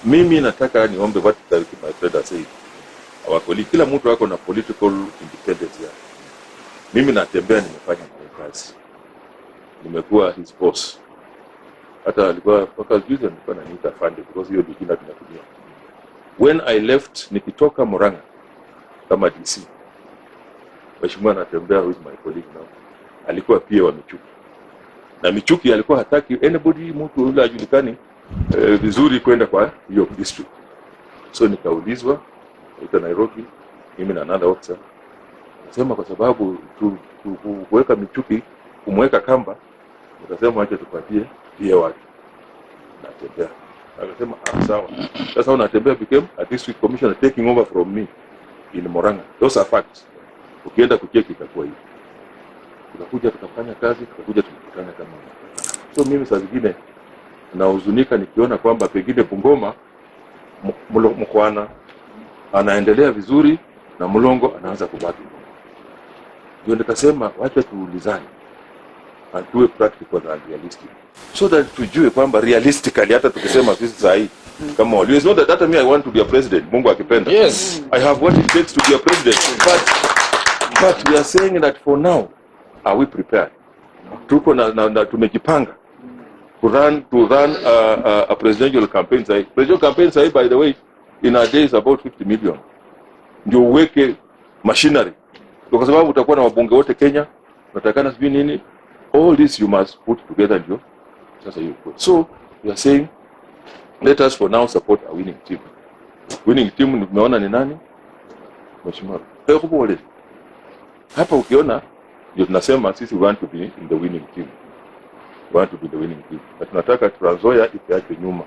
Mimi nataka niombe what my brother said. Awakoli kila mtu wako na political independence yake. Mimi natembea, nimefanya kazi. Nimekuwa his boss. Hata alikuwa mpaka juzi alikuwa ananiita afande because hiyo ndio jina tunatumia. When I left nikitoka Murang'a kama DC. Mheshimiwa anatembea with my colleague now. Alikuwa pia wa Michuki. Na Michuki alikuwa hataki anybody mtu yule ajulikani vizuri kwenda kwa hiyo district. So nikaulizwa ita Nairobi mimi na another officer. Nasema kwa sababu kuweka Michuki kumweka kamba, nikasema acha tupatie pia watu. Natembea. Akasema sawa. Sasa unatembea became a district commissioner taking over from me in Murang'a. Those are facts. Ukienda kucheki itakuwa hivi. Tukakuja tukafanya kazi, tukakuja tukakutana kama. So mimi saa zingine nahuzunika nikiona kwamba pengine Bungoma mkwana anaendelea vizuri na Mlongo anaanza kubaki. Ndio nikasema wacha tuulizane. Atuwe practical and realistic. So that tujue kwamba realistically hata tukisema sisi saa hii kama wali is not that hata me I want to be a president, Mungu akipenda. Yes. I have what it takes to be a president. But we are saying that for now are we prepared? Tuko na tumejipanga to run a presidential campaign. Presidential campaign by the way in a day is about 50 million. Ndio uweke machinery. Kwa sababu utakuwa na wabunge wote Kenya, unatakana sijui nini. All this you must put together ndio sasa hiyo. So we are saying let us for now support a winning team. Winning team tumeona ni nani? Mheshimiwa. Pekubole. Hapa ukiona ndio tunasema sisi want to be in the winning team. We want to be the winning team. Na tunataka Trans Nzoia isiachwe nyuma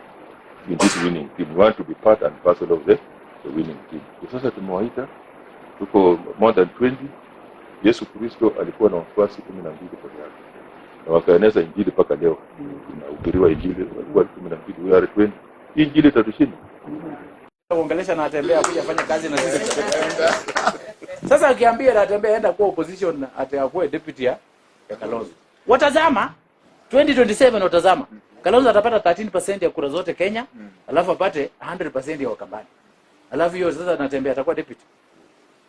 in this winning team. We want to be part and parcel of the winning team. Sasa tumewaita tuko more than 20. Yesu Kristo alikuwa na wafuasi 12 pekee yake. Na wakaeneza injili mpaka leo. Tunahubiriwa injili walikuwa 12, we are 20. Injili itatushinda. Kuongelesha na atembea kuja fanya kazi na sisi. Sasa ukiambia atembea enda kwa opposition atakuwa deputy ya Kalonzo. Watazama 2027 watazama. Kalonzo atapata 13% ya kura zote Kenya, alafu apate 100% ya Wakambani. Alafu hiyo sasa anatembea atakuwa deputy.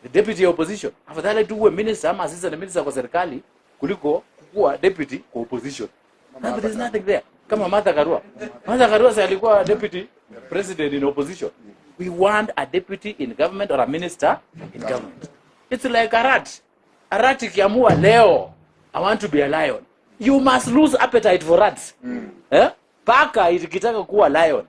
The deputy ya opposition. Afadhali tu uwe minister ama assistant minister kwa serikali kuliko kuwa deputy kwa opposition. But there is nothing there. Kama Martha Karua. Martha Karua sasa alikuwa deputy president in opposition. We want a deputy in government or a minister in government. It's like a rat. A rat ikiamua leo, I want to be a lion. You must lose appetite for rats. Paka ikitaka kuwa lion.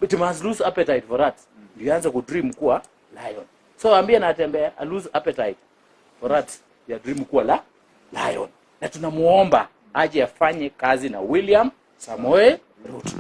But you must lose appetite for rats. You anza ku dream kuwa lion. So ambia na atembea, I lose appetite for rats. Ya dream kuwa lion. Na tunamuomba aje afanye kazi na William Samoei Ruto.